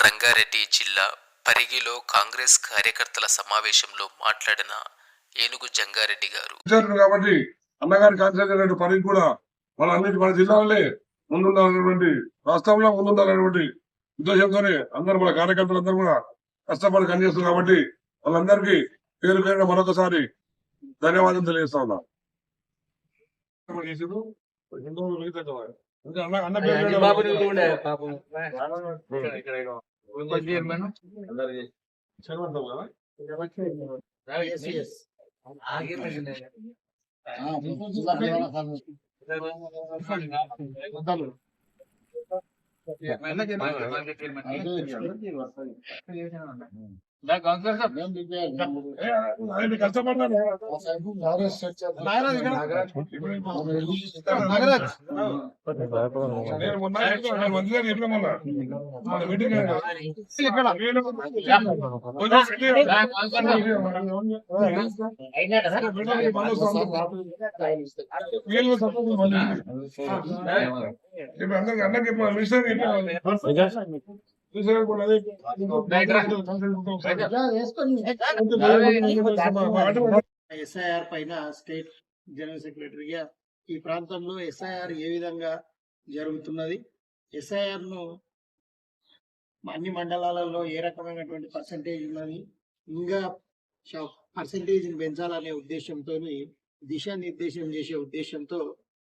రంగారెడ్డి జిల్లా పరిగిలో కాంగ్రెస్ కార్యకర్తల సమావేశంలో మాట్లాడిన ఏనుగు జంగారెడ్డి గారు కాబట్టి అన్నగారి కాన్సెప్ట్ పరిగి కూడా వాళ్ళన్నిటి మన జిల్లాలోనే ముందుండాలనేటువంటి రాష్ట్రంలో ముందుండాలనేటువంటి ఉద్దేశంతోనే అందరూ మన కార్యకర్తలందరూ కూడా కష్టపడి పనిచేస్తారు కాబట్టి వాళ్ళందరికీ పేరు పేరున మరొకసారి ధన్యవాదాలు తెలియజేస్తా ఉన్నాం. ఎస్ఐఆర్ పైన స్టేట్ జనరల్ సెక్రటరీగా ఈ ప్రాంతంలో ఎస్ఐఆర్ ఏ విధంగా జరుగుతున్నది, ఎస్ఐఆర్ ను అన్ని మండలాలలో ఏ రకమైనటువంటి పర్సంటేజ్ ఉన్నది, ఇంకా పర్సంటేజ్ పెంచాలనే ఉద్దేశంతో దిశానిర్దేశం చేసే ఉద్దేశంతో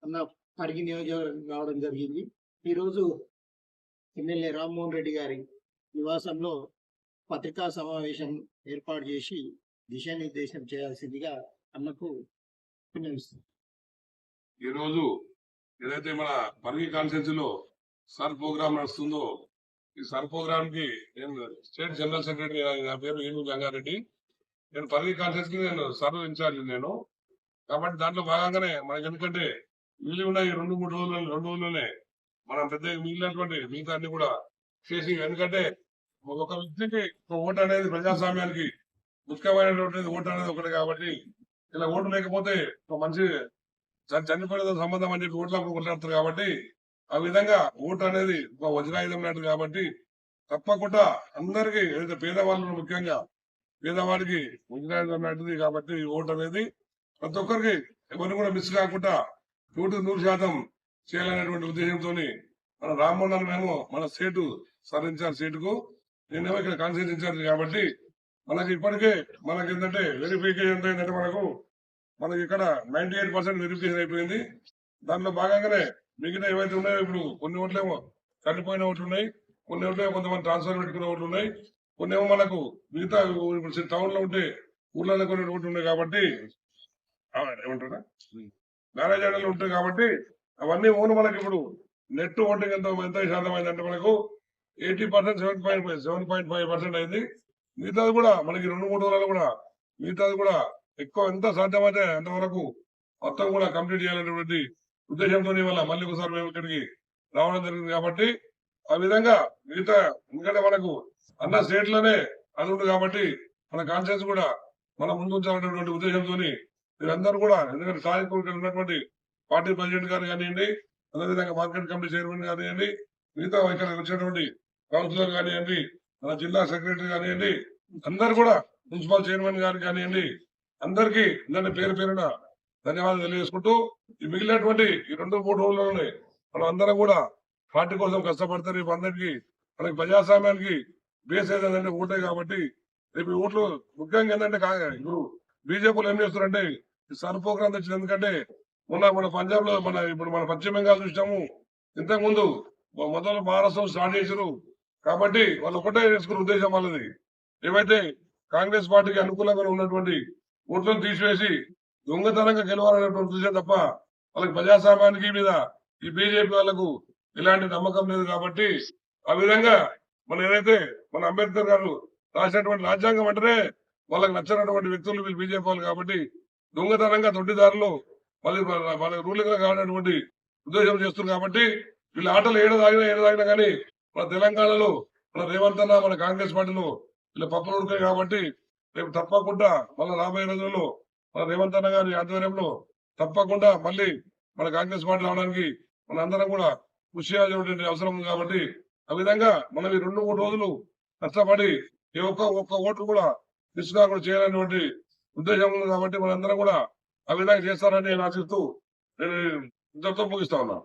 అన్న పరిగి నియోజకవర్గం రావడం జరిగింది. ఈరోజు ఎమ్మెల్యే రామ్మోహన్ రెడ్డి గారి నివాసంలో పత్రికా సమావేశం ఏర్పాటు చేసి దిశానిర్దేశం చేయాల్సిందిగా అన్నకు విన్నవిస్తుంది. ఈరోజు ఏదైతే మన పరిగి కాన్స్టిట్యూన్సీలో సర్ ప్రోగ్రామ్ నడుస్తుందో ఈ సర్ ప్రోగ్రామ్ కి నేను స్టేట్ జనరల్ సెక్రటరీ, నా పేరు ఏనుగు జంగారెడ్డి. నేను పరిగి కాన్స్టిట్యూన్సీ నేను సర్వ్ ఇన్ఛార్జ్ నేను. కాబట్టి దాంట్లో భాగంగానే మనకి ఎందుకంటే మిగిలి ఉన్న ఈ 2-3 రోజుల్లోనే మనం పెద్ద మిగిలినటువంటి మిగతా అన్ని కూడా చేసి, ఎందుకంటే ఒక వ్యక్తికి ఒక ఓటు అనేది ప్రజాస్వామ్యానికి ముఖ్యమైనటువంటి ఓటు అనేది ఒకటి కాబట్టి ఇలా ఓటు లేకపోతే ఒక మంచి చనిపోయిన సంబంధం అని చెప్పి ఓట్లకు కొట్లాడతారు కాబట్టి ఆ విధంగా ఓటు అనేది ఒక వజ్రాయుధం లాంటిది కాబట్టి తప్పకుండా అందరికీ ఏదైతే పేదవాళ్ళు ముఖ్యంగా పేదవాడికి వజ్రాయుధం లాంటిది కాబట్టి ఓటు అనేది ప్రతి ఒక్కరికి ఎవరిని కూడా మిస్ కాకుండా 100% చేయాలనేటువంటి ఉద్దేశంతో మన రామ్మోహన్ మేము మన స్టేట్ సర్ ఇన్ఛార్జ్ సీటుకు నేనేమో ఇక్కడ కాన్స్టిట్యూన్సీ ఇన్ఛార్జ్ కాబట్టి మనకి ఇప్పటికే మనకి ఏంటంటే వెరిఫికేషన్ ఏంటంటే మనకి ఇక్కడ 98% వెరిఫికేషన్ అయిపోయింది. దాంట్లో భాగంగానే మిగతా ఏవైతే ఉన్నాయో ఇప్పుడు కొన్ని ఓట్లేమో చనిపోయిన ఓట్లు ఉన్నాయి, కొన్ని ఓట్లేమో కొంతమంది ట్రాన్స్ఫర్ పెట్టుకునే ఓట్లు ఉన్నాయి, కొన్ని ఏమో మనకు మిగతా ఇప్పుడు టౌన్ లో ఉంటే ఊర్లలో కొన్ని ఓట్లు ఉన్నాయి కాబట్టి ఏమంటారా మ్యారేజ్ ఉంటాయి కాబట్టి అవన్నీ ఓన్ మనకి ఇప్పుడు నెట్ ఓటింగ్ ఎంత శాతం అయిందంటే మనకు 80% 7.5% అయింది. మిగతాది కూడా మనకి 2-3 రోజులలో కూడా మిగతాది కూడా ఎక్కువ ఎంత సాధ్యమైతే అంతవరకు మొత్తం కూడా కంప్లీట్ చేయాలనేటువంటి ఉద్దేశంతో వల్ల మళ్ళీ ఒకసారి మేము ఇక్కడికి రావడం జరిగింది. కాబట్టి ఆ విధంగా మిగతా ఎందుకంటే మనకు అన్న స్టేట్ లోనే అది ఉంది కాబట్టి మన కాన్షియన్స్ కూడా మనం ముందు ఉంచాలనేటువంటి ఉద్దేశంతో మీరందరూ కూడా ఎందుకంటే స్థానిక ఉన్నటువంటి పార్టీ ప్రెసిడెంట్ గారు కానివ్వండి, అదేవిధంగా మార్కెట్ కమిటీ చైర్మన్ కానివ్వండి, మిగతా ఇక్కడ వచ్చినటువంటి కౌన్సిలర్ కానివ్వండి, మన జిల్లా సెక్రటరీ కానివ్వండి, అందరు కూడా మున్సిపల్ చైర్మన్ గారు కానివ్వండి, అందరికీ అందరినీ పేరు పేరున ధన్యవాదాలు తెలియజేసుకుంటూ ఈ మిగిలినటువంటి ఈ 2-3 రోజుల్లోనే మనం అందరం కూడా పార్టీ కోసం కష్టపడతారు. రేపు అందరికీ మనకి ప్రజాస్వామ్యానికి బేస్ ఏదంటే ఓటే కాబట్టి రేపు ఓట్లు ముఖ్యంగా ఏంటంటే ఇప్పుడు బీజేపీలు ఏం చేస్తారంటే సర్ ప్రోగ్రామ్ తెచ్చింది. ఎందుకంటే మన పంజాబ్ లో ఇప్పుడు మన పశ్చిమ బెంగాల్ చూసాము, ఇంతకు ముందు మొదలు మహారాష్ట్ర స్టార్ట్ చేశారు కాబట్టి వాళ్ళు ఒకటే చేసుకున్న ఉద్దేశం వాళ్ళది. ఏవైతే కాంగ్రెస్ పార్టీకి అనుకూలంగా ఉన్నటువంటి ఓట్లను తీసివేసి దొంగతనంగా గెలవాలనేటువంటి ఉద్దేశం తప్ప వాళ్ళకి ప్రజాస్వామ్యానికి మీద ఈ బీజేపీ వాళ్ళకు ఇలాంటి నమ్మకం లేదు. కాబట్టి ఆ విధంగా మన ఏదైతే మన అంబేద్కర్ గారు రాసినటువంటి రాజ్యాంగం అంటేనే వాళ్ళకి నచ్చినటువంటి వ్యక్తులు వీళ్ళు బీజేపీ వాళ్ళు కాబట్టి దొంగతనంగా దొడ్డిదారులు మళ్ళీ వాళ్ళ రూలింగ్ గా కావాలనేటువంటి ఉద్దేశం చేస్తున్నారు. కాబట్టి వీళ్ళ ఆటలు ఏడాగినా కానీ మన తెలంగాణలో మన రేవంత్ అన్న మన కాంగ్రెస్ పార్టీలో వీళ్ళ పప్పులు ఉడకాయి కాబట్టి రేపు తప్పకుండా మళ్ళీ రాబోయే రోజుల్లో మన రేవంత్ అన్న గారి ఆధ్వర్యంలో తప్పకుండా మళ్ళీ మన కాంగ్రెస్ పార్టీ రావడానికి మన అందరం కూడా కృషి చేయాల్సినటువంటి అవసరం ఉంది కాబట్టి ఆ విధంగా మనం ఈ 2-3 రోజులు కష్టపడి ఈ ఒక్క ఓట్లు కూడా మిస్ కాకుండా చేయాలనేటువంటి ఉద్దేశం ఉంది కాబట్టి మనందరం కూడా ఆ విధంగా చేస్తారని నేను ఆశిస్తూ నేను ఇంతటితో ముగిస్తా ఉన్నాను.